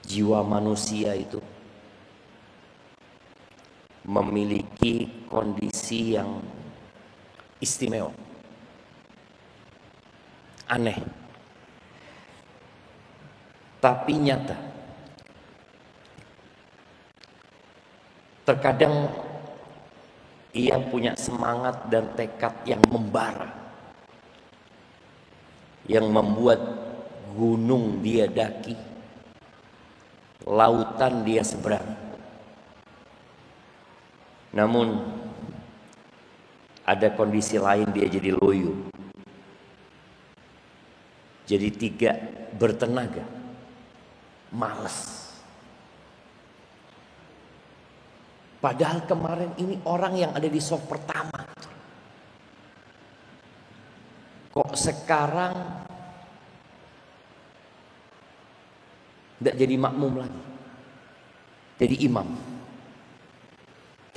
jiwa manusia itu memiliki kondisi yang istimewa, aneh, tapi nyata. Terkadang ia punya semangat dan tekad yang membara, yang membuat gunung dia daki, lautan dia seberang. Namun ada kondisi lain, dia jadi loyo, jadi tidak bertenaga, malas. Padahal kemarin ini orang yang ada di soft pertama. Kok sekarang tidak jadi makmum lagi, jadi imam.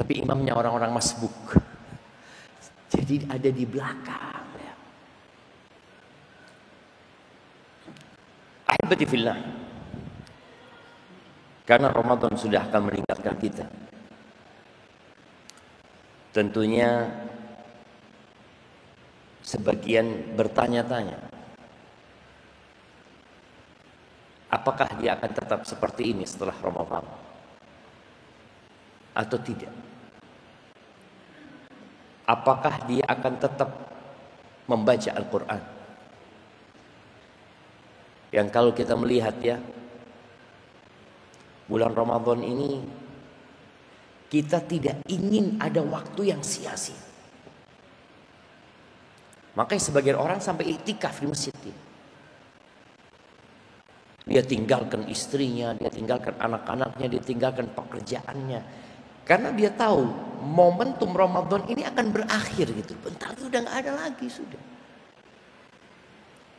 Tapi imamnya orang-orang masbuk, jadi ada di belakang. Ahibati fillah, karena Ramadan sudah akan meninggalkan kita. Tentunya sebagian bertanya-tanya, apakah dia akan tetap seperti ini setelah Ramadan atau tidak? Apakah dia akan tetap membaca Al-Quran? Yang kalau kita melihat ya, bulan Ramadan ini kita tidak ingin ada waktu yang sia-sia. Makanya sebagian orang sampai iktikaf di masjid. Dia tinggalkan istrinya, dia tinggalkan anak-anaknya, dia tinggalkan pekerjaannya. Karena dia tahu momentum Ramadan ini akan berakhir gitu. Bentar itu udah gak ada lagi sudah.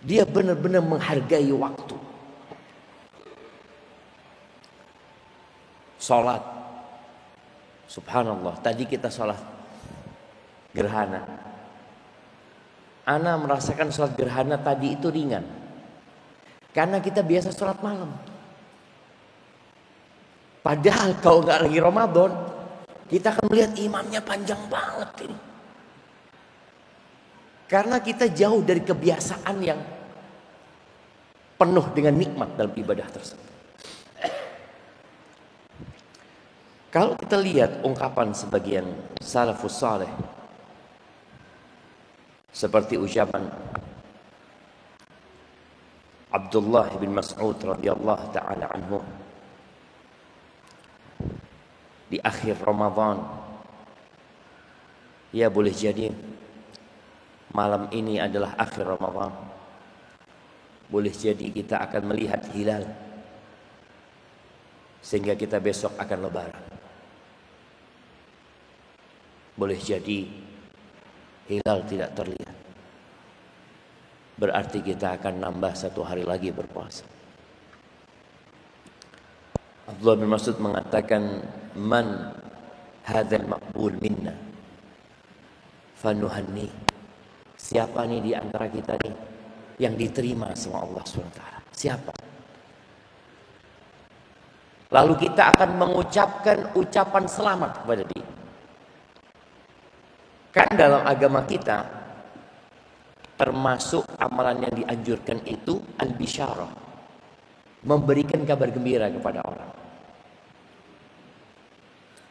Dia benar-benar menghargai waktu. Salat. Subhanallah, tadi kita sholat gerhana. Ana merasakan sholat gerhana tadi itu ringan, karena kita biasa sholat malam. Padahal kalau nggak lagi Ramadan, kita akan melihat imamnya panjang banget ini. Karena kita jauh dari kebiasaan yang penuh dengan nikmat dalam ibadah tersebut. Kalau kita lihat ungkapan sebagian salafus saleh, seperti ucapan Abdullah bin Mas'ud radhiyallahu taala anhu di akhir Ramadan, ya boleh jadi malam ini adalah akhir Ramadan, boleh jadi kita akan melihat hilal sehingga kita besok akan lebaran. Boleh jadi hilal tidak terlihat, berarti kita akan nambah 1 hari lagi berpuasa. Abdullah bin Mas'ud mengatakan, man hadzal maqbul minna fanuhanni. Siapa nih di antara kita nih yang diterima sama Allah SWT? Siapa? Lalu kita akan mengucapkan ucapan selamat kepada dia. Kan dalam agama kita termasuk amalan yang dianjurkan itu al-bisyarah, memberikan kabar gembira kepada orang.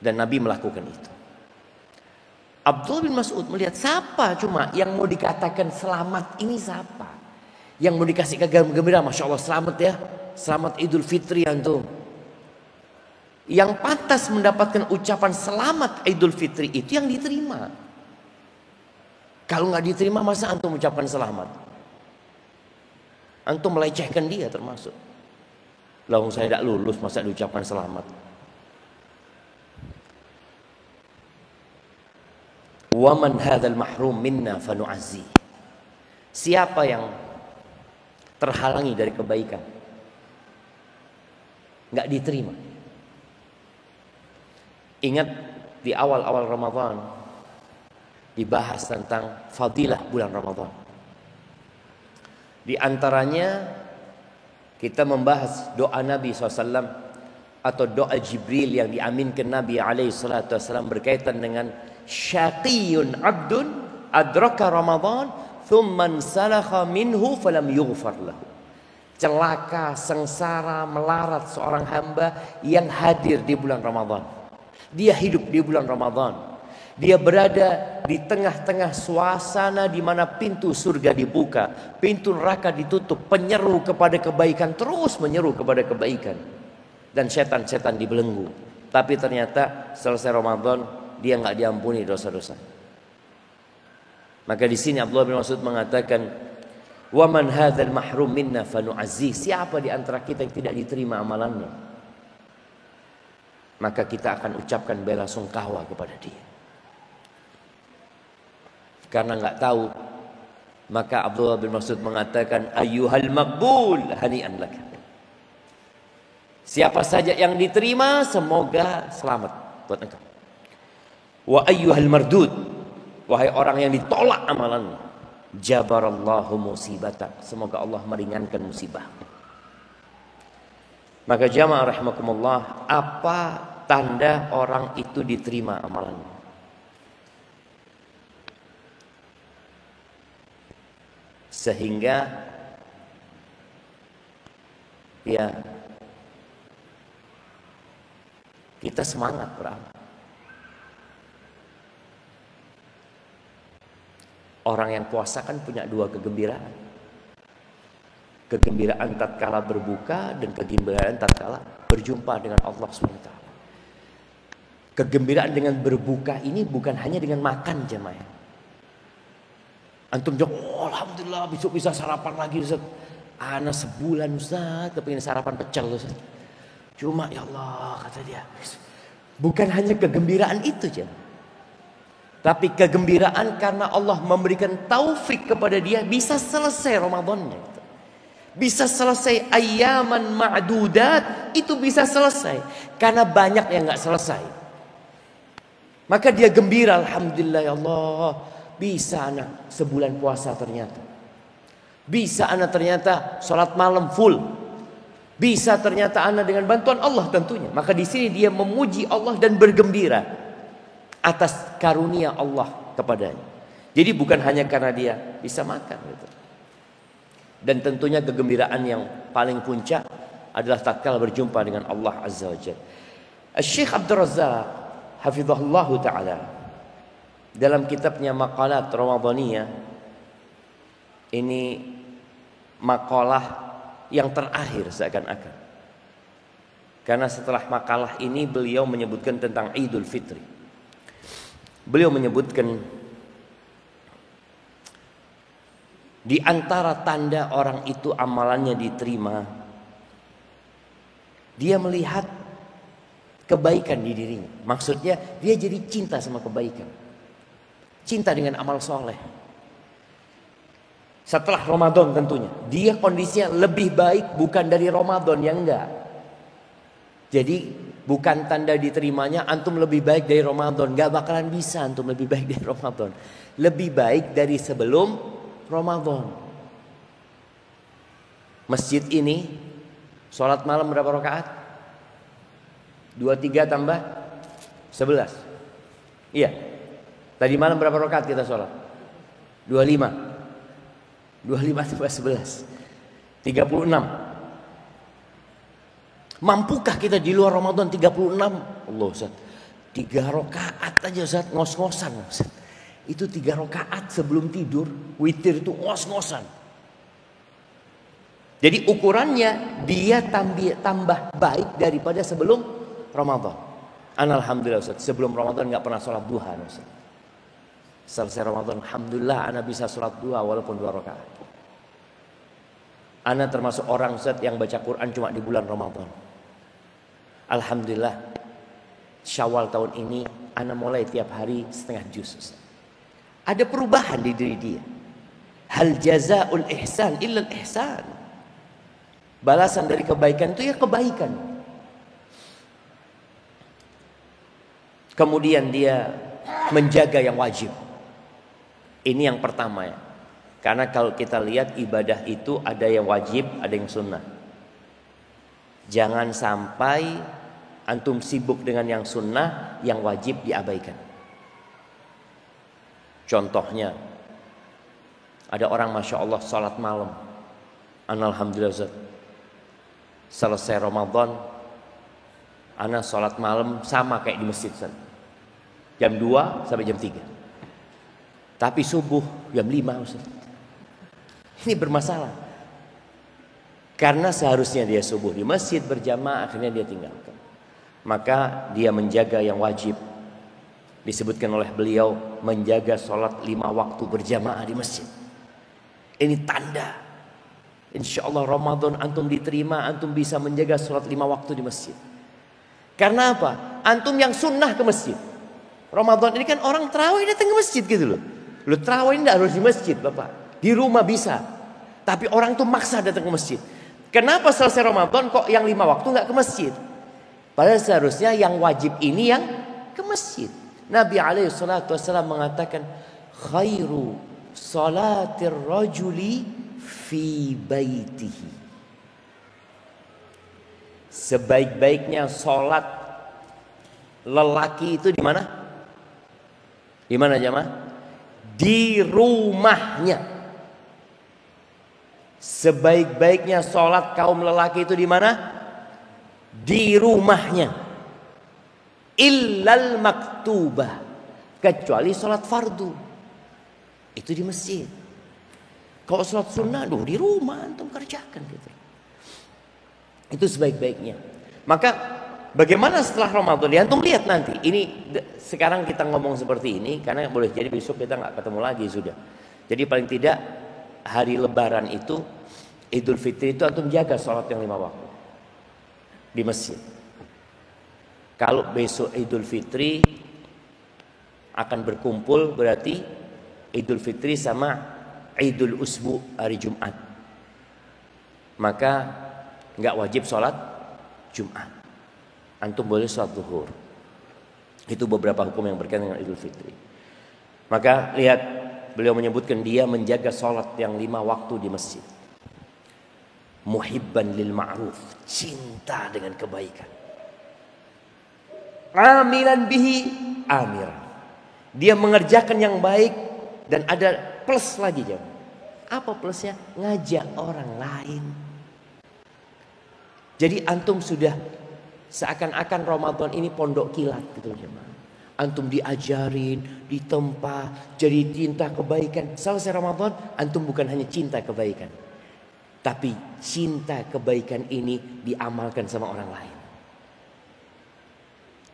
Dan Nabi melakukan itu. Abdullah bin Mas'ud melihat siapa cuma yang mau dikatakan selamat ini siapa? Yang mau dikasih kabar gembira, Masya Allah selamat ya, selamat Idul Fitri antum. Yang pantas mendapatkan ucapan selamat Idul Fitri itu yang diterima. Kalau nggak diterima, masa antum ucapkan selamat? Antum melecehkan dia termasuk. Lalu saya tidak lulus, masa diucapkan selamat? Wa man hadzal mahrum minna fanu'azzi. Siapa yang terhalangi dari kebaikan, nggak diterima. Ingat di awal-awal Ramadan dibahas tentang fadilah bulan Ramadan. Di antaranya kita membahas doa Nabi SAW atau doa Jibril yang diaminkan Nabi SAW berkaitan dengan syaqiyun abdun adraka Ramadan thumman salakha minhu falam yughfar lahu. Celaka, sengsara, melarat seorang hamba yang hadir di bulan Ramadan. Dia hidup di bulan Ramadan. Dia berada di tengah-tengah suasana di mana pintu surga dibuka, pintu neraka ditutup, penyeru kepada kebaikan terus menyeru kepada kebaikan, dan setan-setan dibelenggu. Tapi ternyata selesai Ramadan dia nggak diampuni dosa-dosa. Maka di sini Abdullah bin Mas'ud mengatakan, "Wa man hadzal mahrum minna fanu'azzi." Siapa di antara kita yang tidak diterima amalannya, maka kita akan ucapkan bela sungkawa kepada dia. Karena nggak tahu, maka Abdullah bin Mas'ud mengatakan, ayyuhal maqbul hani'an lak. Siapa saja yang diterima, semoga selamat buat engkau. Wa ayyuhal mardud, wahai orang yang ditolak amalannya, jabarallahu musibata, semoga Allah meringankan musibah. Maka jamaah rahimakumullah, apa tanda orang itu diterima amalannya? Sehingga ya kita semangat beramal. Orang yang puasa kan punya dua kegembiraan. Kegembiraan tatkala berbuka dan kegembiraan tatkala berjumpa dengan Allah SWT. Kegembiraan dengan berbuka ini bukan hanya dengan makan jemaah. Antum jawab, oh, alhamdulillah besok bisa sarapan lagi Ustaz. Ana sebulan Ustaz kepingin sarapan pecel Ustaz. Cuma ya Allah kata dia, bukan hanya kegembiraan itu aja, tapi kegembiraan karena Allah memberikan taufik kepada dia bisa selesai Ramadannya, bisa selesai ayyaman ma'dudat, itu bisa selesai karena banyak yang nggak selesai. Maka dia gembira, alhamdulillah ya Allah, bisa anak sebulan puasa ternyata. Bisa anak ternyata sholat malam full. Bisa ternyata anak dengan bantuan Allah tentunya. Maka di sini dia memuji Allah dan bergembira atas karunia Allah kepadanya. Jadi bukan hanya karena dia bisa makan gitu. Dan tentunya kegembiraan yang paling puncak adalah tatkala berjumpa dengan Allah Azza wa Jalla. Syekh Abdul Razzaq hafizahullahu ta'ala dalam kitabnya Maqalat Ramadaniyah, ini makalah yang terakhir seakan-akan. Karena setelah makalah ini beliau menyebutkan tentang Idul Fitri. Beliau menyebutkan di antara tanda orang itu amalannya diterima, dia melihat kebaikan di dirinya. Maksudnya dia jadi cinta sama kebaikan. Cinta dengan amal soleh. Setelah Ramadan tentunya, dia kondisinya lebih baik bukan dari Ramadan yang enggak. Jadi bukan tanda diterimanya antum lebih baik dari Ramadan. Enggak bakalan bisa antum lebih baik dari Ramadan. Lebih baik dari sebelum Ramadan. Masjid ini sholat malam berapa rakaat? 23 tambah 11. Iya. Tadi malam berapa rakaat kita sholat? 25 tambah 11 36. Mampukah kita di luar Ramadan 36? Allah Ustaz, 3 rakaat aja Ustaz, ngos-ngosan Ustaz. Itu 3 rakaat sebelum tidur, witir itu ngos-ngosan. Jadi ukurannya dia tambah baik daripada sebelum Ramadan. Alhamdulillah Ustaz, sebelum Ramadan gak pernah sholat duha Ustaz. Selesai Ramadan, alhamdulillah ana bisa sholat duha walaupun 2 rakaat. Ana termasuk orang Ustaz yang baca Quran cuma di bulan Ramadan. Alhamdulillah, Syawal tahun ini ana mulai tiap hari setengah juz Ustaz. Ada perubahan di diri dia. Hal jazaul ihsan illa al ihsan. Balasan dari kebaikan itu ya kebaikan. Kemudian dia menjaga yang wajib. Ini yang pertama ya. Karena kalau kita lihat ibadah itu ada yang wajib, ada yang sunnah. Jangan sampai antum sibuk dengan yang sunnah, yang wajib diabaikan. Contohnya, ada orang Masya Allah salat malam. Alhamdulillah Ustaz, selesai Ramadan, ana salat malam sama kayak di masjid Ustaz. Jam 2 sampai jam 3. Tapi subuh jam 5 Ustaz. Ini bermasalah. Karena seharusnya dia subuh di masjid berjamaah, akhirnya dia tinggalkan. Maka dia menjaga yang wajib. Disebutkan oleh beliau menjaga sholat 5 waktu berjamaah di masjid. Ini tanda insya Allah Ramadan antum diterima, antum bisa menjaga sholat 5 waktu di masjid. Karena apa? Antum yang sunnah ke masjid. Ramadan ini kan orang tarawih datang ke masjid gitu loh. Lu tarawih tidak harus di masjid Bapak. Di rumah bisa. Tapi orang tuh maksa datang ke masjid. Kenapa selesai Ramadan kok yang 5 waktu nggak ke masjid? Padahal seharusnya yang wajib ini yang ke masjid. Nabi SAW mengatakan khairu salatir rajuli fi baitihi. Sebaik-baiknya salat lelaki itu di mana? Di mana jemaah? Di rumahnya. Sebaik-baiknya sholat kaum lelaki itu di mana? Di rumahnya. Illal maktubah, kecuali sholat fardu, itu di masjid. Kalau sholat sunnah di rumah antum kerjakan gitu. Itu sebaik-baiknya. Maka bagaimana setelah Ramadan? Ya, antum lihat nanti. Ini sekarang kita ngomong seperti ini karena boleh jadi besok kita nggak ketemu lagi sudah. Jadi paling tidak hari Lebaran itu, Idul Fitri itu antum jaga sholat yang 5 waktu di masjid. Kalau besok Idul Fitri akan berkumpul, berarti Idul Fitri sama Idul Usbu hari Jumat. Maka nggak wajib sholat Jumat. Antum boleh sholat zuhur. Itu beberapa hukum yang berkaitan dengan Idul Fitri. Maka lihat, beliau menyebutkan dia menjaga sholat yang 5 waktu di masjid. Muhibban lil ma'ruf, cinta dengan kebaikan. Amilan bihi amiran, dia mengerjakan yang baik. Dan ada plus lagi jam. Apa plusnya? Ngajak orang lain. Jadi antum sudah seakan-akan Ramadan ini pondok kilat gitu jemaah. Antum diajarin, ditempa, jadi cinta kebaikan. Selesai Ramadan, antum bukan hanya cinta kebaikan, tapi cinta kebaikan ini diamalkan sama orang lain.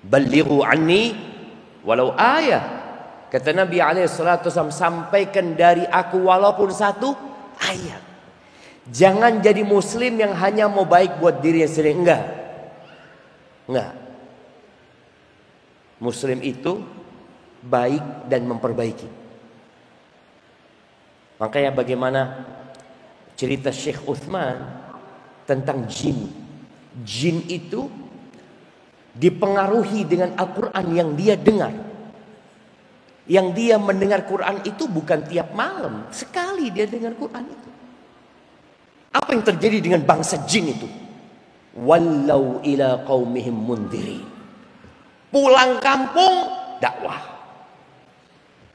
Balighu anni walau ayah. Kata Nabi SAW, sampaikan dari aku walaupun 1 ayat. Jangan jadi muslim yang hanya mau baik buat dirinya sendiri. Enggak. Muslim itu baik dan memperbaiki. Makanya bagaimana cerita Syekh Uthman tentang jin. Jin itu dipengaruhi dengan Al-Quran yang dia dengar. Yang dia mendengar Quran itu bukan tiap malam, sekali dia dengar Quran itu. Apa yang terjadi dengan bangsa jin itu? Wallau ila qaumihim mundhirin. Pulang kampung dakwah.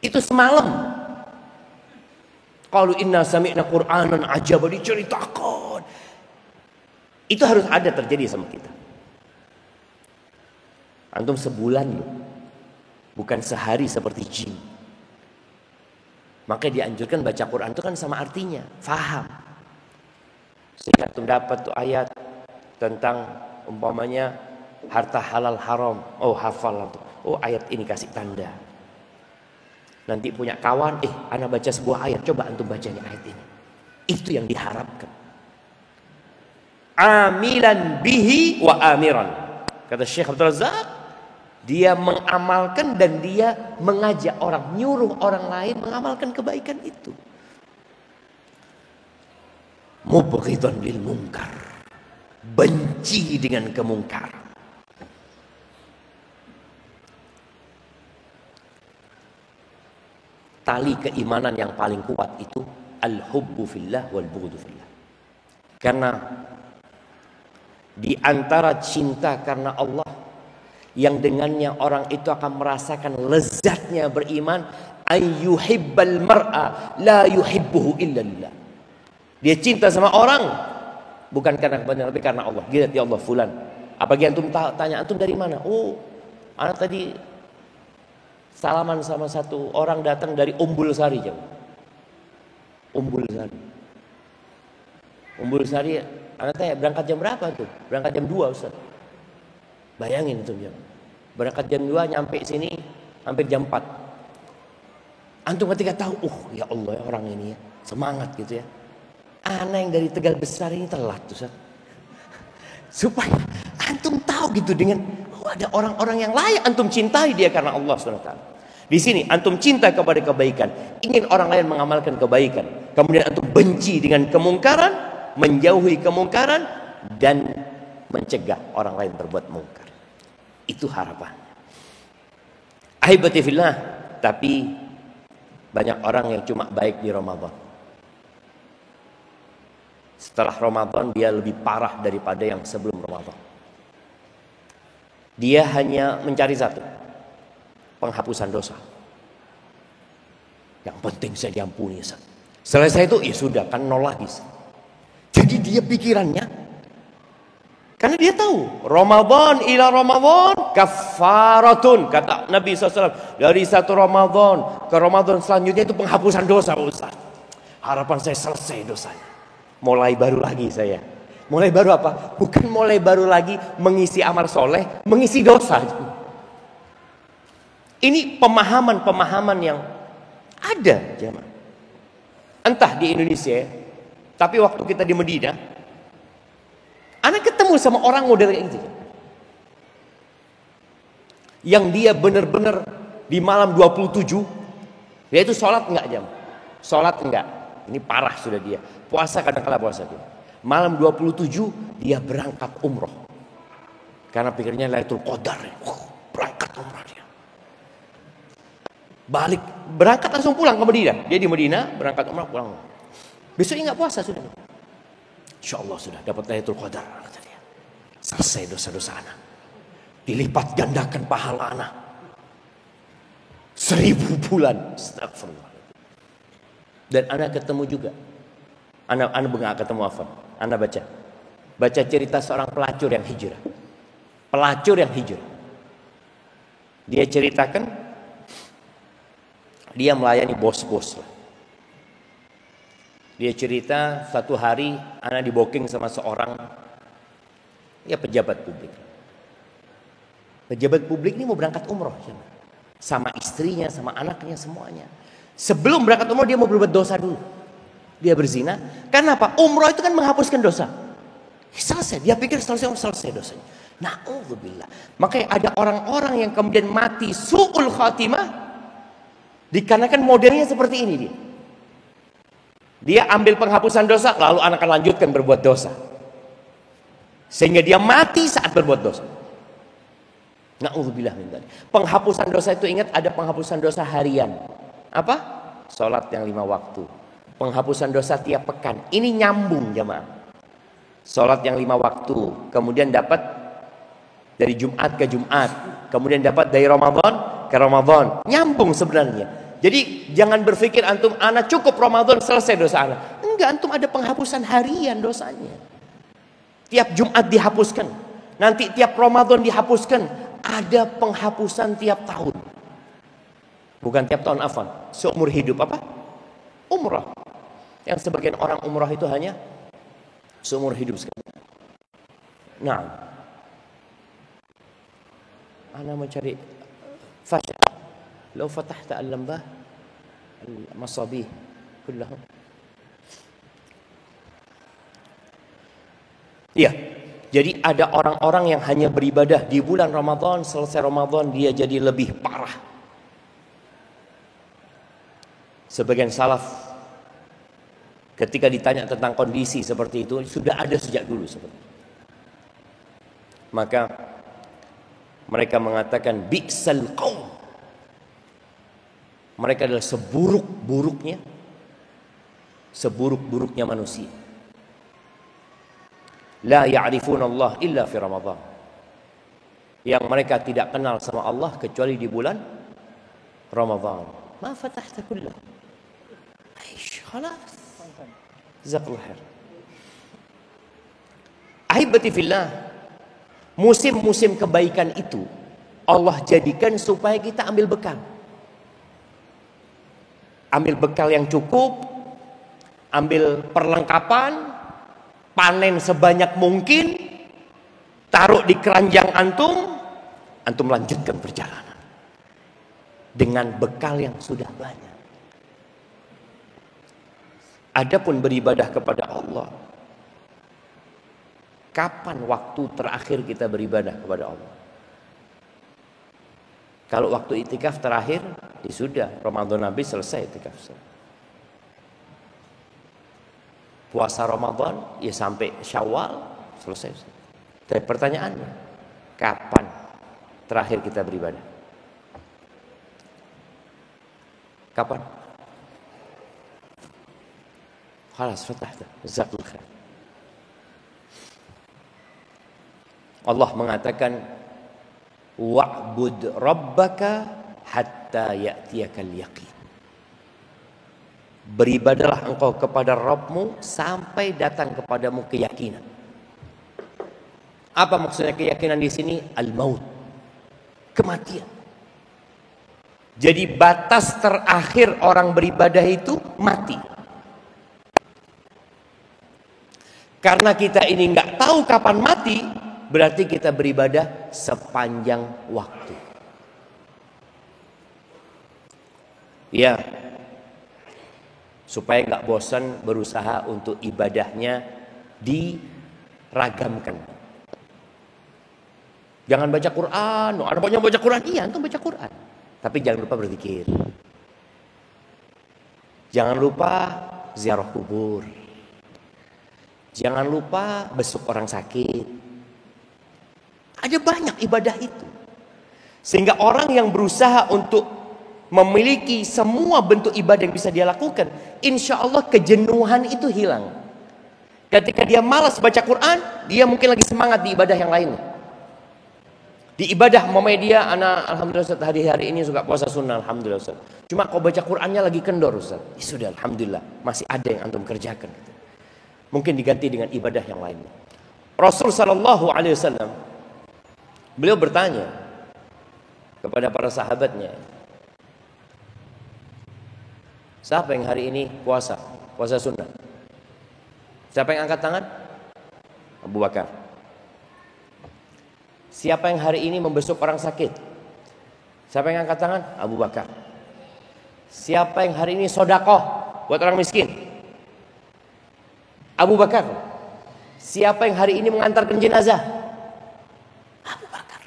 Itu semalam. Qalu inna sami'na Qur'anan ajaba, diceritakan. Itu harus ada terjadi sama kita. Antum sebulan loh, bukan sehari seperti jin. Maka dianjurkan baca Quran itu kan sama artinya, faham. Sehingga antum dapat tuh ayat tentang umpamanya harta halal haram. Oh hafal tuh. Oh ayat ini kasih tanda. Nanti punya kawan, ana baca sebuah ayat, coba antum bacanya ayat ini. Itu yang diharapkan. Amilan bihi wa amiran. Kata Syekh Abdul Razak, dia mengamalkan dan dia mengajak orang, nyuruh orang lain mengamalkan kebaikan itu. Mubghidan lil munkar, benci dengan kemungkaran. Tali keimanan yang paling kuat itu al-hubbu fillah wal bughdu fillah. Karena Di antara cinta karena Allah yang dengannya orang itu akan merasakan lezatnya beriman, ayyuhibbal mar'a la yuhibbuhu illa lillah. Dia cinta sama orang bukan karena kebenaran tapi karena Allah. Dia lihat, ya Allah fulan. Apalagi antum tanya, antum dari mana? Oh, anak tadi salaman sama satu orang datang dari Umbul Sari, jauh. Umbul Sari. Umbul Sari, anak tanya berangkat jam berapa tuh? Berangkat jam 2, Ustaz. Bayangin itu jam. Berangkat jam 2 nyampe sini hampir jam 4. Antum ketika tahu, ya Allah ya orang ini ya, semangat gitu ya. Anak yang dari Tegal Besar ini telat tuh, Ustaz. Supaya antum tahu gitu dengan ada orang-orang yang layak antum cintai dia karena Allah SWT. Di sini antum cinta kepada kebaikan, ingin orang lain mengamalkan kebaikan, kemudian antum benci dengan kemungkaran, menjauhi kemungkaran dan mencegah orang lain berbuat mungkar. Itu harapan. Ahibati fillah, tapi banyak orang yang cuma baik di Ramadan. Setelah Ramadan dia lebih parah daripada yang sebelum Ramadan. Dia hanya mencari satu, penghapusan dosa. Yang penting saya diampuni. Selesai itu ya sudah, kan nol lagi. Jadi dia pikirannya, karena dia tahu Ramadan ila Ramadan kafaratun, kata Nabi SAW. Dari satu Ramadan ke Ramadan selanjutnya itu penghapusan dosa, Ustaz. Harapan saya selesai dosanya, mulai baru lagi saya. Mulai baru apa? Bukan mulai baru lagi mengisi amal soleh, mengisi dosa. Ini pemahaman-pemahaman yang ada, jemaah. Entah di Indonesia, tapi waktu kita di Medina, anak ketemu sama orang model kayak gitu, yang dia benar-benar di malam 27, yaitu sholat enggak jam, sholat enggak, ini parah sudah dia. Puasa kadang-kala puasa dia. Malam 27 dia berangkat umroh. Karena pikirnya Lailatul Qadar. Berangkat umroh dia. Balik, berangkat langsung pulang ke Medina. Dia di Medina, berangkat umroh, pulang. Besoknya enggak puasa sudah. Insyaallah sudah dapat Lailatul Qadar, kata dia. Selesai dosa-dosa anak. Dilipat gandakan pahala anak. 1000 bulan. Astagfirullah. Dan anak ketemu juga. Anak enggak ketemu apa? Anak baca cerita seorang pelacur yang hijrah. Pelacur yang hijrah. Dia ceritakan dia melayani bos-bos. Dia cerita satu hari anak diboking sama seorang pejabat publik. Pejabat publik ini mau berangkat umroh sama istrinya, sama anaknya, semuanya. Sebelum berangkat umroh dia mau berbuat dosa dulu. Dia berzina. Kenapa? Umroh itu kan menghapuskan dosa. Selesai. Dia pikir selesai dosanya. Na'udzubillah. Makanya ada orang-orang yang kemudian mati su'ul khatimah dikarenakan modelnya seperti ini dia. Dia ambil penghapusan dosa, lalu anak akan lanjutkan berbuat dosa. Sehingga dia mati saat berbuat dosa. Na'udzubillah min dzalik. Penghapusan dosa itu, ingat, ada penghapusan dosa harian. Apa? Salat yang 5 waktu. Penghapusan dosa tiap pekan. Ini nyambung, jemaah. Salat yang 5 waktu, kemudian dapat dari Jumat ke Jumat, kemudian dapat dari Ramadan ke Ramadan. Nyambung sebenarnya. Jadi jangan berpikir antum anak cukup Ramadan selesai dosa anak. Enggak, antum ada penghapusan harian dosanya. Tiap Jumat dihapuskan. Nanti tiap Ramadan dihapuskan. Ada penghapusan tiap tahun. Bukan tiap tahun, afwan. Seumur hidup apa? Umrah. Yang sebagian orang umrah itu hanya seumur hidup sekali. Nah, ana mencari fasya. Lau fatahta al-lambah al-masabih kullahum. Iya. Jadi ada orang-orang yang hanya beribadah di bulan Ramadan, selesai Ramadan dia jadi lebih parah. Sebagian salaf ketika ditanya tentang kondisi seperti itu, sudah ada sejak dulu seperti itu. Maka mereka mengatakan bi'sal qaum. Mereka adalah seburuk-buruknya manusia. La ya'rifuna Allah illa fi Ramadan. Yang mereka tidak kenal sama Allah kecuali di bulan Ramadan. Ma fatahta kullah. Aish, khalas. Jazakallah khair. Ahibati fillah, musim-musim kebaikan itu Allah jadikan supaya kita ambil bekal. Ambil bekal yang cukup, ambil perlengkapan, panen sebanyak mungkin, taruh di keranjang antum, antum lanjutkan perjalanan dengan bekal yang sudah banyak. Adapun beribadah kepada Allah, kapan waktu terakhir kita beribadah kepada Allah? Kalau waktu itikaf terakhir, ya sudah, Ramadan habis selesai itikaf. Puasa Ramadan, ya sampai Syawal selesai. Tapi pertanyaannya, kapan terakhir kita beribadah? Kapan? Khalas, fatahta. Jazakallahu khair. Allah mengatakan, wa'bud rabbaka hatta ya'tiyakal yaqin. Beribadalah engkau kepada Rabbmu sampai datang kepadamu keyakinan. Apa maksudnya keyakinan di sini? Al-maut, kematian. Jadi batas terakhir orang beribadah itu mati. Karena kita ini nggak tahu kapan mati, berarti kita beribadah sepanjang waktu. Ya, supaya nggak bosan berusaha untuk ibadahnya diragamkan. Jangan baca Quran, ada banyak baca Quran, iya antum baca Quran, tapi jangan lupa berzikir. Jangan lupa ziarah kubur. Jangan lupa besuk orang sakit. Ada banyak ibadah itu. Sehingga orang yang berusaha untuk memiliki semua bentuk ibadah yang bisa dia lakukan, insya Allah kejenuhan itu hilang. Ketika dia malas baca Quran, dia mungkin lagi semangat di ibadah yang lainnya. Di ibadah mamanya dia, anak alhamdulillah Ustaz, hari ini suka puasa sunnah, alhamdulillah Ustaz. Cuma kalau baca Qurannya lagi kendor Ustaz. Ya sudah, alhamdulillah masih ada yang antum kerjakan. Mungkin diganti dengan ibadah yang lainnya. Rasul sallallahu alaihi wasallam beliau bertanya kepada para sahabatnya, siapa yang hari ini puasa sunnah? Siapa yang angkat tangan? Abu Bakar. Siapa yang hari ini membesuk orang sakit? Siapa yang angkat tangan? Abu Bakar. Siapa yang hari ini sedekah buat orang miskin? Abu Bakar. Siapa yang hari ini mengantarkan jenazah? Abu Bakar.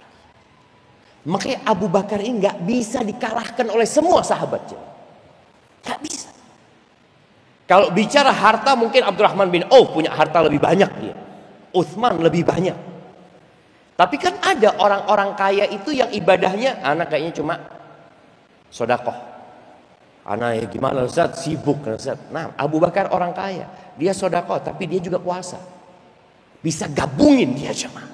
Makanya Abu Bakar ini nggak bisa dikalahkan oleh semua sahabatnya. Nggak bisa. Kalau bicara harta, mungkin Abdurrahman bin Auf punya harta lebih banyak dia. Utsman lebih banyak. Tapi kan ada orang-orang kaya itu yang ibadahnya, anak kayaknya cuma sedekah. Anak ya gimana Ustaz, sibuk Ustaz. Nah, Abu Bakar orang kaya, dia sedekah tapi dia juga puasa. Bisa gabungin dia jemaah.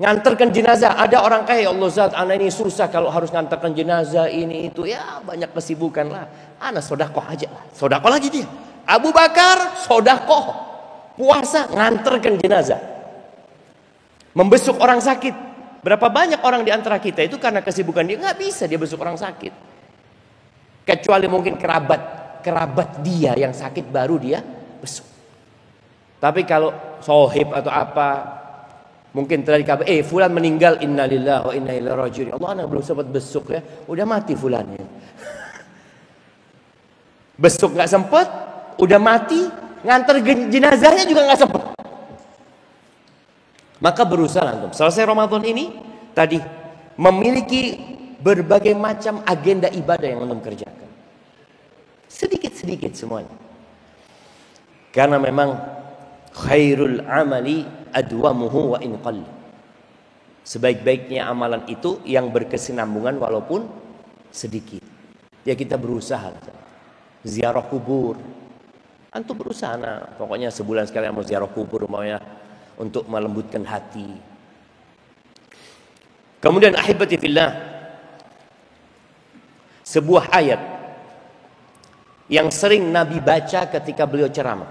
Nganterkan jenazah, ada orang kaya, ya Allah Ustaz, anak ini susah kalau harus nganterkan jenazah ini itu, ya banyak kesibukan lah. Anak sedekah aja lah. Sedekah lagi dia. Abu Bakar sedekah, puasa, nganterkan jenazah. Membesuk orang sakit. Berapa banyak orang di antara kita itu karena kesibukan dia nggak bisa dia besuk orang sakit. Kecuali mungkin kerabat dia yang sakit baru dia besuk. Tapi kalau sohib atau apa, mungkin tadi kabar, fulan meninggal, innalillahi wa inna ilaihi raji'un. Allah anak belum sempat besuk ya, udah mati fulan ya. Besuk nggak sempat, udah mati, nganter jenazahnya juga nggak sempat. Maka berusaha antum selesai Ramadan ini tadi memiliki berbagai macam agenda ibadah yang antum kerjakan. Sedikit-sedikit semuanya. Karena memang khairul amali adwamuhu wa in qalla. Sebaik-baiknya amalan itu yang berkesinambungan walaupun sedikit. Ya kita berusaha. Ziarah kubur. Antum berusaha, pokoknya sebulan sekali mau ziarah kubur umpamanya untuk melembutkan hati. Kemudian ahibati fillah, sebuah ayat yang sering Nabi baca ketika beliau ceramah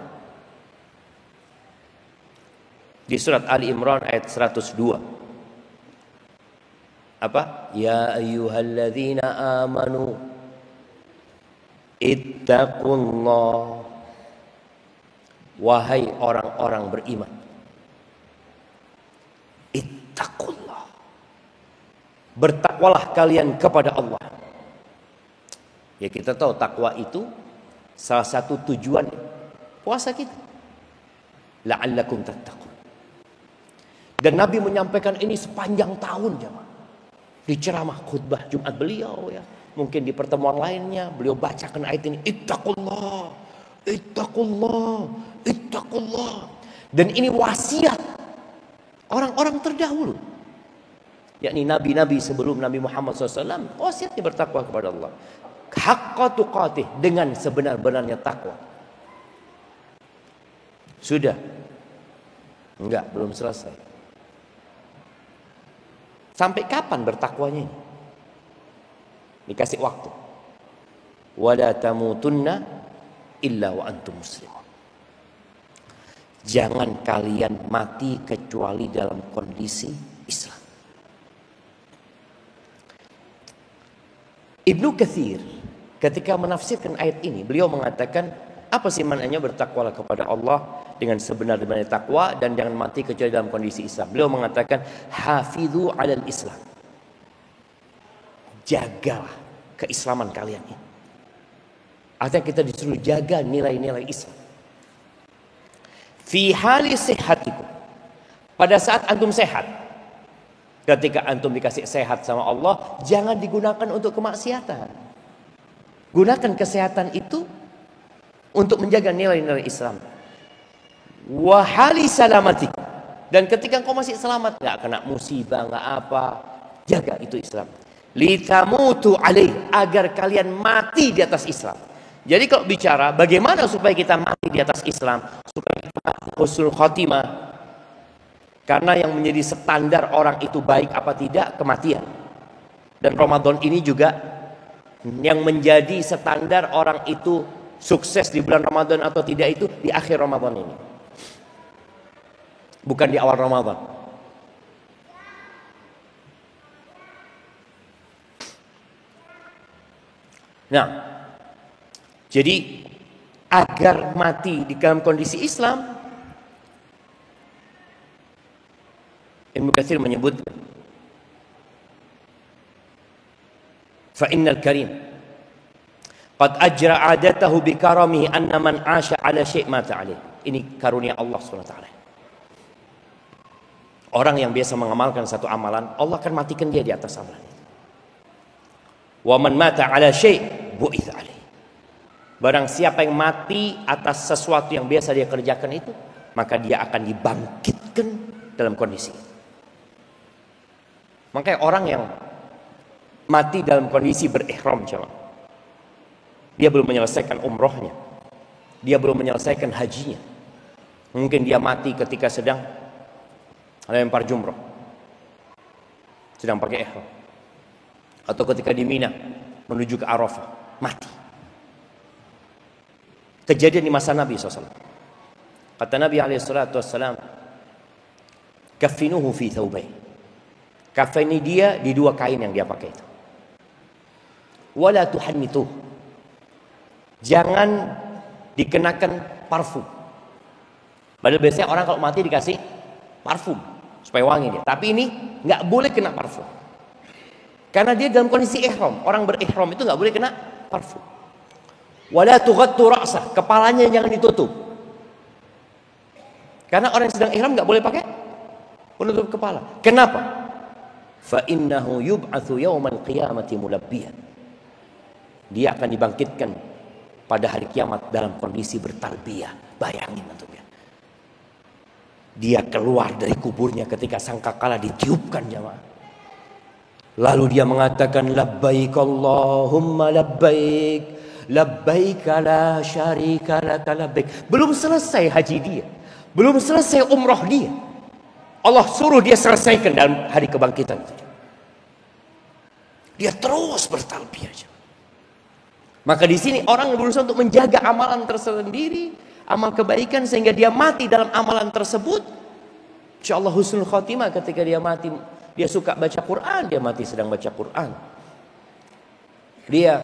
di surat Ali Imran ayat 102. Apa? Ya ayyuhalladzina amanu ittaqullah. Wahai orang-orang beriman, ittaqullah, bertakwalah kalian kepada Allah. Ya, kita tahu takwa itu salah satu tujuan puasa kita, la'allakum tattaqun. Dan Nabi menyampaikan ini sepanjang tahun jemaah. Di ceramah khutbah Jumat beliau, ya, mungkin di pertemuan lainnya beliau bacakan ayat ini, ittaqullah, ittaqullah, ittaqullah. Dan ini wasiat orang-orang terdahulu, yakni nabi-nabi sebelum Nabi Muhammad SAW, wasiatnya bertakwa kepada Allah haqqa tuqatih, dengan sebenar-benarnya takwa. Sudah? Enggak, belum selesai. Sampai kapan bertakwanya ini? Dikasih waktu. Wala tamutunna illa wa antum muslimun. Jangan kalian mati kecuali dalam kondisi Islam. Ibnu Katsir ketika menafsirkan ayat ini, beliau mengatakan, apa sih maknanya bertakwalah kepada Allah dengan sebenar-benarnya takwa dan jangan mati kecuali dalam kondisi Islam. Beliau mengatakan, hafidhu 'alal Islam. Jagalah keislaman kalian ini. Artinya kita disuruh jaga nilai-nilai Islam. Fi hali sihhatikum, pada saat antum sehat. Ketika antum dikasih sehat sama Allah, jangan digunakan untuk kemaksiatan. Gunakan kesehatan itu untuk menjaga nilai-nilai Islam. Wa hali salamatik, dan ketika engkau masih selamat, nggak kena musibah, nggak apa, jaga itu Islam. Litamutu alaih, agar kalian mati di atas Islam. Jadi kalau bicara bagaimana supaya kita mati di atas Islam, supaya kita mati husnul khotimah, karena yang menjadi standar orang itu baik apa tidak, kematian. Dan Ramadan ini juga yang menjadi standar orang itu sukses di bulan Ramadan atau tidak itu di akhir Ramadan ini, bukan di awal Ramadan. Nah, jadi agar mati di dalam kondisi Islam, Ibnu Katsir menyebut, fa innal karim qad ajra 'adatahu bi karamihi anna man 'asha 'ala syai' mata 'alaih. Ini karunia Allah Subhanahu wa taala. Orang yang biasa mengamalkan satu amalan, Allah akan matikan dia di atas amalan itu. Wa man mata 'ala syai' bu'itsa 'alaih. Barang siapa yang mati atas sesuatu yang biasa dia kerjakan itu, maka dia akan dibangkitkan dalam kondisi itu. Makanya orang yang mati dalam kondisi berihram, dia belum menyelesaikan umrohnya, dia belum menyelesaikan hajinya. Mungkin dia mati ketika sedang lempar jumroh, sedang pakai ihram, atau ketika di Mina menuju ke Arafah, mati. Kejadian di masa Nabi SAW. Kata Nabi SAW, kafinuhu fi thawbain. Kafani dia di dua kain yang dia pakai itu. Wala tuhannituh, jangan dikenakan parfum. Padahal biasanya orang kalau mati dikasih parfum supaya wangi dia. Tapi ini nggak boleh kena parfum, karena dia dalam kondisi ihram. Orang berihram itu nggak boleh kena parfum. Wala tughattu ra'sah, kepalanya jangan ditutup. Karena orang yang sedang ihram nggak boleh pakai penutup kepala. Kenapa? Fa innahu yub'atsu yaumal qiyamati mulabbiyan. Dia akan dibangkitkan pada hari kiamat dalam kondisi bertalbiyah. Bayangin antum ya. Dia keluar dari kuburnya ketika sangkakala ditiupkan jamaah. Lalu dia mengatakan labbaik Allahumma labbaik, Labbaika la syarika laka labbaik. Belum selesai haji dia, belum selesai umroh dia, Allah suruh dia selesaikan dalam hari kebangkitan itu. Dia terus bertalbiyah. Maka di sini orang berusaha untuk menjaga amalan tersendiri, amal kebaikan, sehingga dia mati dalam amalan tersebut. Insyaallah husnul khotimah ketika dia mati. Dia suka baca Quran, dia mati sedang baca Quran. Dia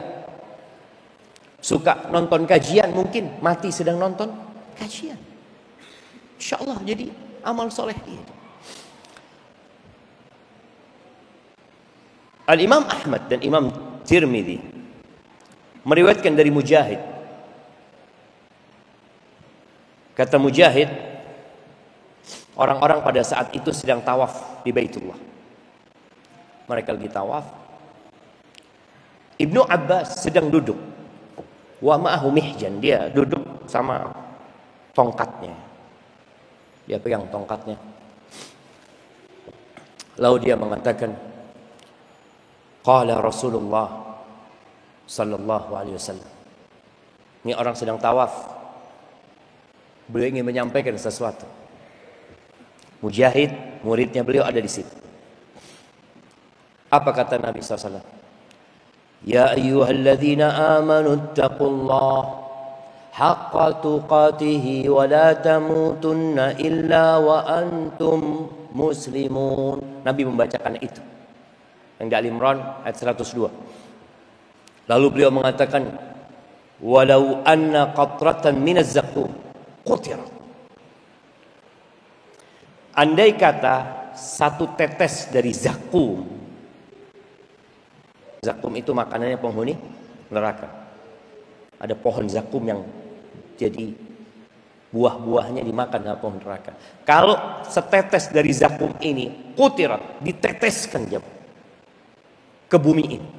suka nonton kajian, mungkin mati sedang nonton kajian. Insyaallah jadi amal soleh dia. Al-Imam Ahmad dan Imam Tirmidzi meriwayatkan dari Mujahid. Kata Mujahid, orang-orang pada saat itu sedang tawaf di Baitullah. Mereka lagi tawaf. Ibnu Abbas sedang duduk. Wa ma'ahu mihjan, dia duduk sama tongkatnya. Dia pegang tongkatnya. Lalu dia mengatakan, qala Rasulullah sallallahu alaihi wasallam. Ini orang sedang tawaf. Beliau ingin menyampaikan sesuatu. Mujahid, muridnya beliau, ada di situ. Apa kata Nabi SAW? Ya ayyuhalladzina amanu ittaqullaha haqqa tuqatih wa la tamutunna illa wa antum muslimun. Nabi membacakan itu yang di Al-Imran ayat 102. Lalu beliau mengatakan, walau anna qatratan minaz zakum qutirat. Andai kata satu tetes dari zakum. Zakum itu makanannya penghuni neraka. Ada pohon zakum yang jadi buah-buahnya dimakan sama pohon neraka. Kalau setetes dari zakum ini qutirat, diteteskan ke bumi ini,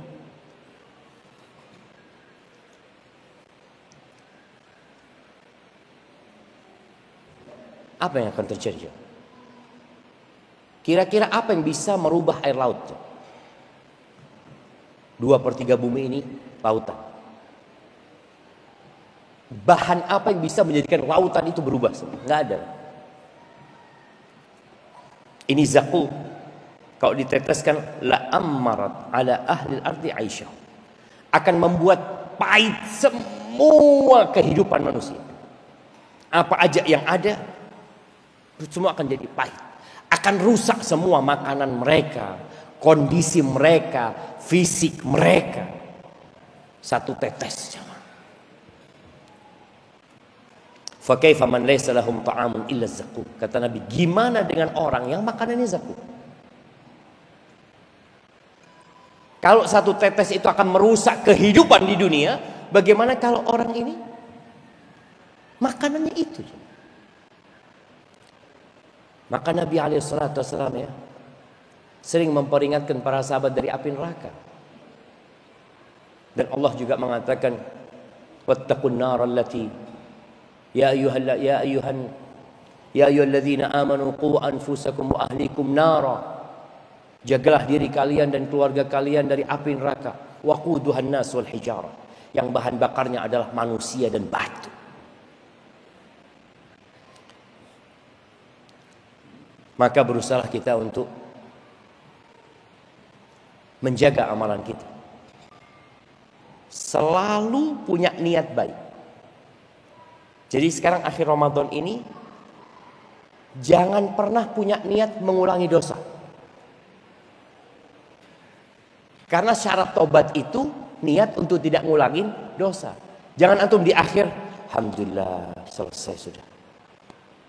apa yang akan terjadi? Kira-kira apa yang bisa merubah air laut? 2/3 bumi ini lautan. Bahan apa yang bisa menjadikan lautan itu berubah? Nggak ada. Ini zakum. Kalau diteteskan, la ammarat ala ahli al-ardi aisyah, akan membuat pahit semua kehidupan manusia. Apa aja yang ada, semua akan jadi pahit. Akan rusak semua makanan mereka, kondisi mereka, fisik mereka. Satu tetes. Fa kaifa man laysa lahum ta'amun illa zakum. Kata Nabi, gimana dengan orang yang makanannya zakum? Kalau satu tetes itu akan merusak kehidupan di dunia, bagaimana kalau orang ini makanannya itu? Maka Nabi SAW sering memperingatkan para sahabat dari api neraka. Dan Allah juga mengatakan, wattaqun nar allati ya ayyuhalladzina amanu qu anfusakum wa ahlikum nara. Jagalah diri kalian dan keluarga kalian dari api neraka. Waquduhan nas wal hijarah, yang bahan bakarnya adalah manusia dan batu. Maka berusaha kita untuk menjaga amalan kita. Selalu punya niat baik. Jadi sekarang akhir Ramadan ini, jangan pernah punya niat mengulangi dosa. Karena syarat tobat itu niat untuk tidak ngulangin dosa. Jangan antum di akhir, alhamdulillah selesai sudah.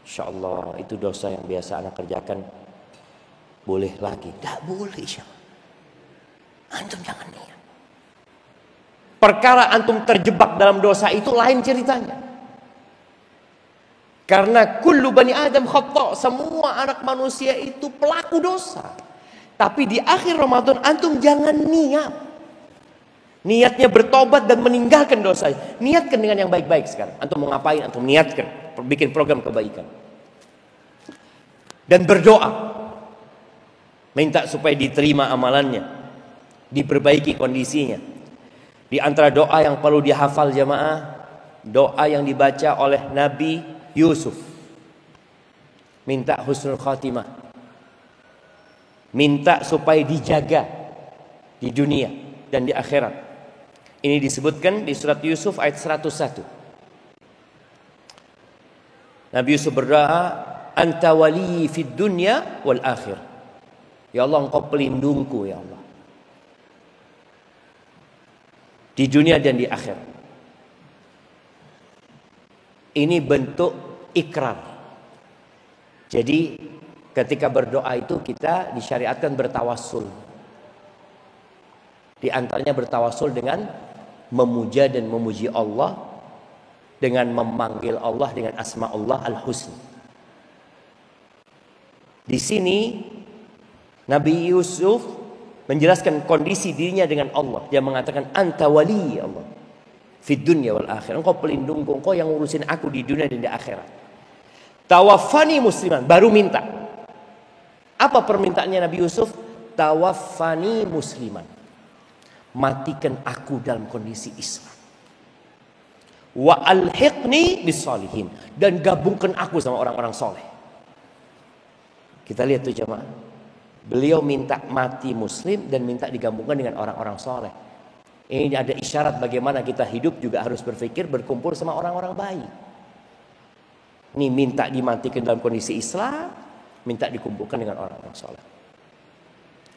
InsyaAllah itu dosa yang biasa anak kerjakan, boleh lagi. Tidak boleh, insyaAllah. Antum jangan niat. Perkara antum terjebak dalam dosa itu lain ceritanya. Karena kullu bani Adam khata', semua anak manusia itu pelaku dosa. Tapi di akhir Ramadan antum jangan niat. Niatnya bertobat dan meninggalkan dosa. Niatkan dengan yang baik-baik sekarang. Antum mau ngapain? Antum niatkan. Bikin program kebaikan. Dan berdoa. Minta supaya diterima amalannya. Diperbaiki kondisinya. Di antara doa yang perlu dihafal jamaah, doa yang dibaca oleh Nabi Yusuf. Minta husnul khatimah. Minta supaya dijaga di dunia dan di akhirat. Ini disebutkan di surat Yusuf ayat 101. Nabi Yusuf berdoa, Anta wali fid dunya wal akhir. Ya Allah, Engkau pelindungku ya Allah, di dunia dan di akhirat. Ini bentuk ikrar. Jadi ketika berdoa itu kita disyariatkan bertawassul. Di antaranya bertawassul dengan memuja dan memuji Allah, dengan memanggil Allah dengan asma Allah al-husna. Di sini Nabi Yusuf menjelaskan kondisi dirinya dengan Allah. Dia mengatakan anta wali Allah fid dunya wal akhirah. Engkau pelindungku, engkau yang ngurusin aku di dunia dan di akhirat. Tawaffani musliman, baru minta. Apa permintaannya Nabi Yusuf? Tawaffani musliman. Matikan aku dalam kondisi Islam. Wa alhiqni bisolihin, dan gabungkan aku sama orang-orang soleh. Kita lihat tuh jemaah. Beliau minta mati muslim dan minta digabungkan dengan orang-orang soleh. Ini ada isyarat bagaimana kita hidup juga harus berpikir berkumpul sama orang-orang baik. Ini minta dimatikan dalam kondisi Islam, minta dikumpulkan dengan orang-orang soleh.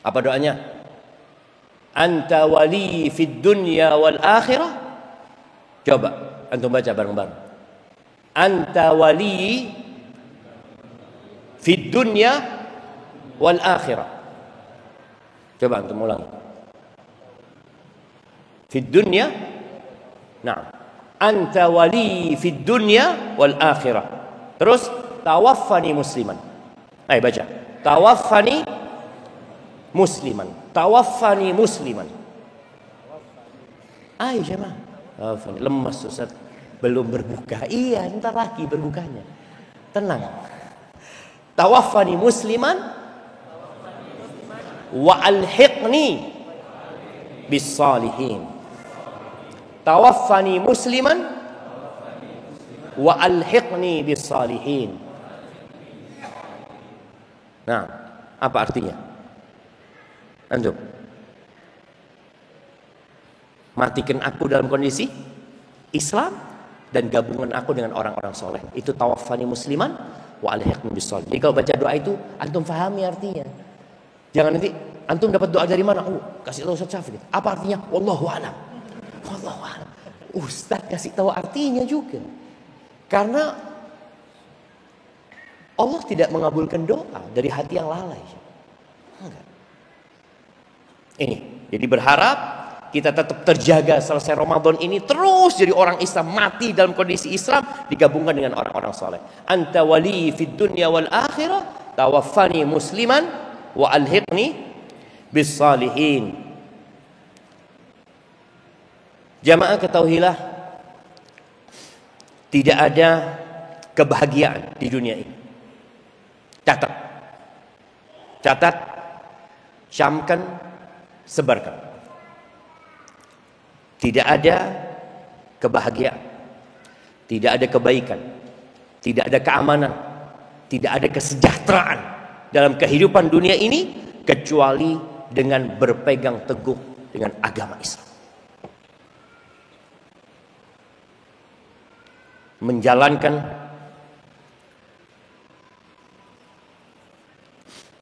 Apa doanya? Anta wali fid dunya wal akhirah. Coba antum baca bareng-bareng. Anta wali fid dunya wal akhirah. Coba antum ulang. Fid dunya. Nah, anta wali fid dunya wal akhirah. Terus tawaffani musliman. Ayo baca. Tawaffani musliman. Tawaffani musliman. Ayo jemaah. Tawaffani. Lemas Ustaz. Belum berbuka. Iya, ntar lagi berbukanya. Tenang. Tawaffani musliman wa alhiqni bis salihin. Tawaffani musliman wa alhiqni bis salihin. Nah, apa artinya? Antum, matikan aku dalam kondisi Islam dan gabungan aku dengan orang-orang soleh. Itu tawaffani musliman wa alhiqni bis salihin. Jadi kalau baca doa itu antum fahami artinya. Jangan nanti antum dapat doa dari mana? Oh, kasih tahu Ustaz Syafiq. Apa artinya? Wallahu a'lam. Wallahu a'lam. Ustaz kasih tahu artinya juga. Karena Allah tidak mengabulkan doa dari hati yang lalai. Enggak. Ini, jadi berharap kita tetap terjaga selesai Ramadan ini terus jadi orang Islam, mati dalam kondisi Islam, digabungkan dengan orang-orang soleh. Anta wali fid dunya wal akhirah, tawaffani musliman wa alhiqni bis salihin. Jamaah ketahuilah, tidak ada kebahagiaan di dunia ini. Catat. Catat, camkan, sebarkan. Tidak ada kebahagiaan, tidak ada kebaikan, tidak ada keamanan, tidak ada kesejahteraan dalam kehidupan dunia ini kecuali dengan berpegang teguh dengan agama Islam.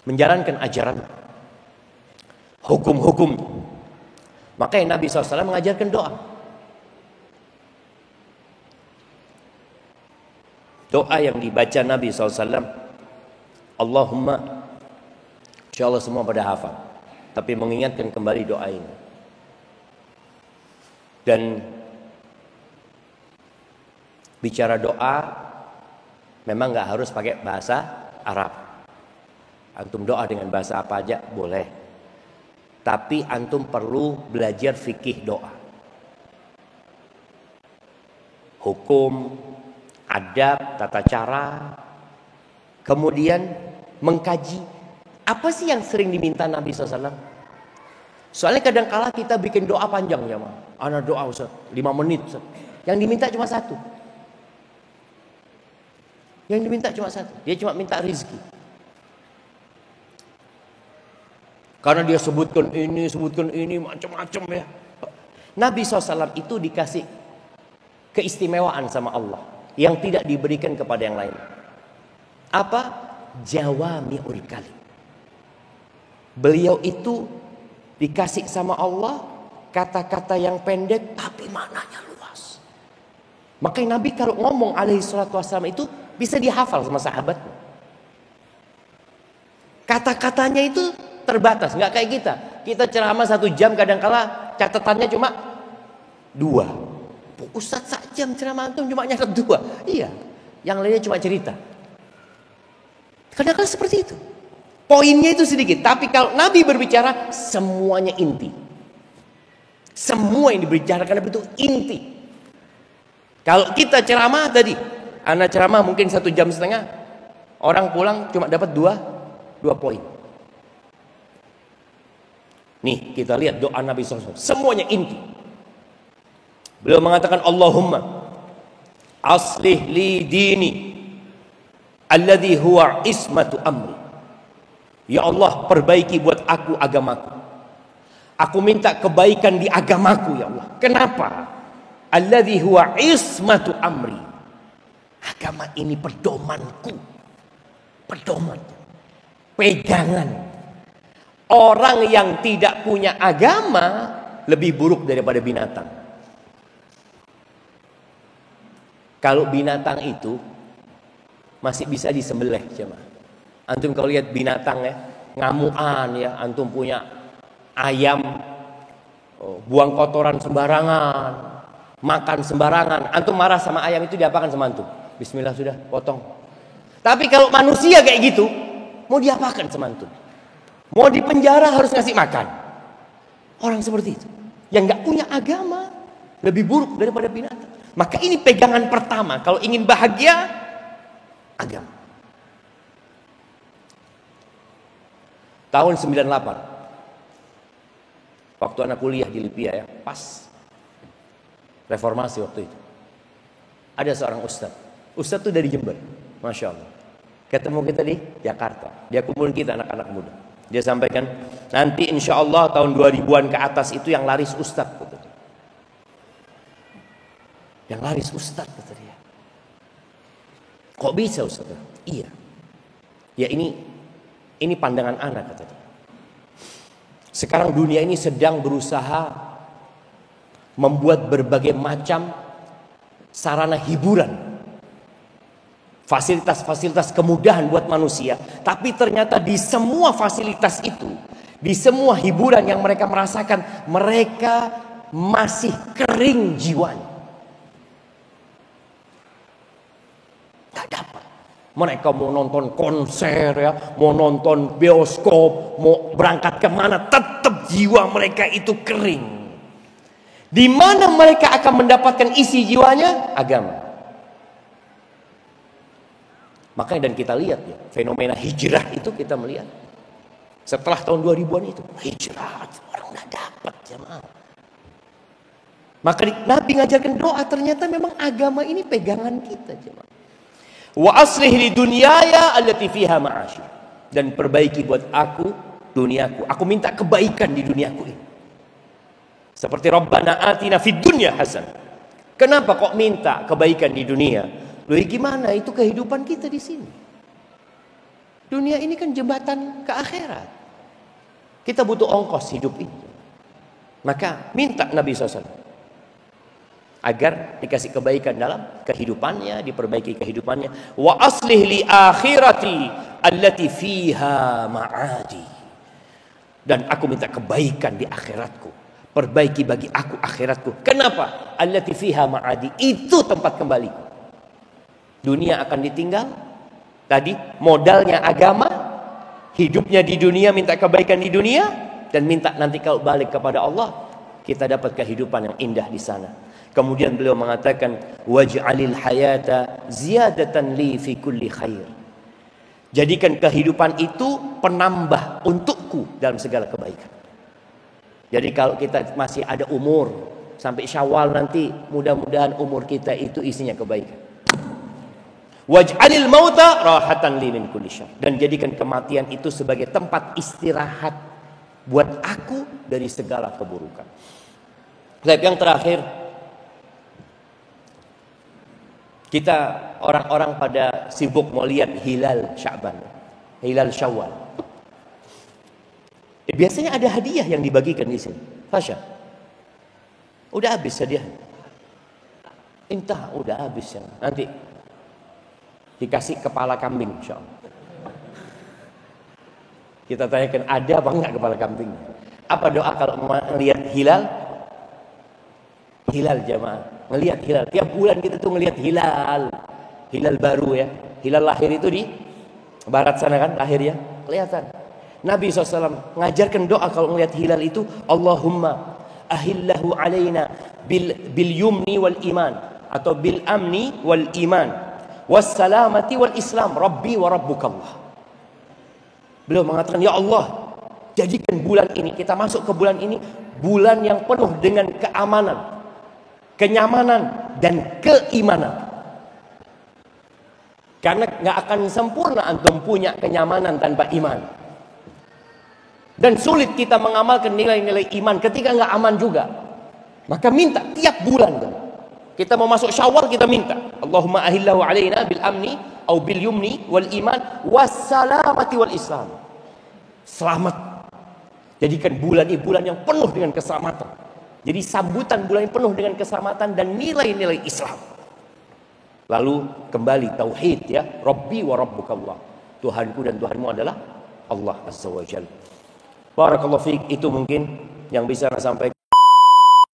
Menjalankan ajaran hukum-hukum. Makanya Nabi SAW mengajarkan doa. Doa yang dibaca Nabi SAW, Allahumma, insya Allah semua pada hafal, tapi mengingatkan kembali doa ini. Dan bicara doa memang nggak harus pakai bahasa Arab. Antum doa dengan bahasa apa aja boleh. Tapi antum perlu belajar fikih doa. Hukum, adab, tata cara. Kemudian mengkaji apa sih yang sering diminta Nabi SAW. Soalnya kadang-kala kita bikin doa panjang ya, ana doa Ustaz, 5 menit Ustaz. Yang diminta cuma satu. Yang diminta cuma satu. Dia cuma minta rezeki. Karena dia sebutkan ini macam-macam ya. Nabi SAW itu dikasih keistimewaan sama Allah yang tidak diberikan kepada yang lain. Apa? Jawami'ul kalim. Beliau itu dikasih sama Allah kata-kata yang pendek tapi maknanya luas. Makanya Nabi kalau ngomong alaihi salatu wassalam itu bisa dihafal sama sahabat. Kata-katanya itu terbatas, nggak kayak kita. Kita ceramah 1 jam, kadang-kala catatannya cuma 2. Ustadz 1 jam ceramah antum cuma nyatet 2. Iya, yang lainnya cuma cerita. Kadang-kala seperti itu. Poinnya itu sedikit, tapi kalau Nabi berbicara semuanya inti. Semua yang dibicarakan Nabi itu inti. Kalau kita ceramah tadi, anak ceramah mungkin 1,5 jam, orang pulang cuma dapat 2 poin. Nih kita lihat doa Nabi SAW, semuanya inti. Beliau mengatakan, Allahumma aslih li dini alladhi huwa ismatu amri. Ya Allah, perbaiki buat aku agamaku. Aku minta kebaikan di agamaku ya Allah. Kenapa? Alladhi huwa ismatu amri. Agama ini pedomanku. Pedoman. Pegangan. Orang yang tidak punya agama lebih buruk daripada binatang. Kalau binatang itu masih bisa disembelih, jemaah. Antum kalau lihat binatang ya, ngamuan ya, antum punya ayam, buang kotoran sembarangan, makan sembarangan, antum marah sama ayam itu diapakan sama antum? Bismillah sudah, potong. Tapi kalau manusia kayak gitu, mau diapakan sama antum? Mau dipenjara harus ngasih makan. Orang seperti itu yang nggak punya agama lebih buruk daripada binatang. Maka ini pegangan pertama kalau ingin bahagia, agama. Tahun 98, waktu anak kuliah di Libya ya, pas reformasi waktu itu, ada seorang ustadz itu dari Jember, masya Allah, ketemu kita di Jakarta, dia kumpulin kita anak-anak muda, dia sampaikan nanti insya Allah tahun 2000-an ke atas itu yang laris ustadz, kata dia. Yang laris ustadz, kata dia. Kok bisa ustadz? Iya, ya ini pandangan anak, kata dia. Sekarang dunia ini sedang berusaha membuat berbagai macam sarana hiburan, fasilitas-fasilitas kemudahan buat manusia. Tapi ternyata di semua fasilitas itu, di semua hiburan yang mereka merasakan, mereka masih kering jiwanya. Gak dapat. Mereka mau nonton konser ya, mau nonton bioskop, mau berangkat kemana, tetap jiwa mereka itu kering. Di mana mereka akan mendapatkan isi jiwanya? Agama. Makanya dan kita lihat ya, fenomena hijrah itu kita melihat. Setelah tahun 2000-an itu, hijrah orang nggak dapat jemaah. Maka Nabi ngajarkan doa, ternyata memang agama ini pegangan kita jemaah. Wa aslih li dunyaya allati fiha ma'ashi, dan perbaiki buat aku duniaku. Aku minta kebaikan di duniaku ini. Seperti Rabbana atina fid dunya hasanah. Kenapa kok minta kebaikan di dunia? Loh gimana itu kehidupan kita di sini? Dunia ini kan jembatan ke akhirat. Kita butuh ongkos hidup ini. Maka minta Nabi SAW agar dikasih kebaikan dalam kehidupannya, diperbaiki kehidupannya. Wa aslih li akhirati allati fiha ma'adi, dan aku minta kebaikan di akhiratku, perbaiki bagi aku akhiratku. Kenapa? Allati fiha ma'adi, itu tempat kembaliku. Dunia akan ditinggal. Tadi modalnya agama, hidupnya di dunia, minta kebaikan di dunia, dan minta nanti kalau balik kepada Allah kita dapat kehidupan yang indah di sana. Kemudian beliau mengatakan, waj'alil hayata ziyadatan li fi kulli khair. Jadikan kehidupan itu penambah untukku dalam segala kebaikan. Jadi kalau kita masih ada umur sampai Syawal nanti, mudah-mudahan umur kita itu isinya kebaikan. Waj'alil mauta rahatan li min kulli syarr. Dan jadikan kematian itu sebagai tempat istirahat buat aku dari segala keburukan. Yang terakhir, kita orang-orang pada sibuk mau lihat hilal Sya'ban, hilal Syawal. Biasanya ada hadiah yang dibagikan di sini. Fasya, udah habis hadiah. Entah udah habis ya. Nanti dikasih kepala kambing, insyaallah. Kita tanyakan ada apa enggak kepala kambing. Apa doa kalau melihat hilal? Hilal jamaah, ngelihat hilal. Tiap bulan kita tuh ngelihat hilal. Hilal baru ya. Hilal lahir itu di barat sana kan lahir ya. Kelihatan. Nabi SAW ngajarkan doa kalau melihat hilal itu, Allahumma ahillahu alaina bil yumni wal iman, atau bil amni wal iman, was salamati wal islam, rabbi wa rabbukallah. Beliau mengatakan, ya Allah, jadikan bulan ini, kita masuk ke bulan ini, bulan yang penuh dengan keamanan, kenyamanan, dan keimanan. Karena gak akan sempurna antum punya kenyamanan tanpa iman. Dan sulit kita mengamalkan nilai-nilai iman ketika nggak aman juga. Maka minta tiap bulan kan. Kita mau masuk Syawal, kita minta Allahumma ahillahu alaina bil amni au bil yumni wal iman wassalamati wal islam. Selamat. Jadikan bulan ini bulan yang penuh dengan keselamatan. Jadi sambutan bulan ini penuh dengan keselamatan dan nilai-nilai Islam. Lalu kembali tauhid ya, Rabbi wa rabbukallah. Tuhanku dan Tuhanmu adalah Allah Azza wa Jalla. Barakallahu fiik, itu mungkin yang bisa saya sampaikan.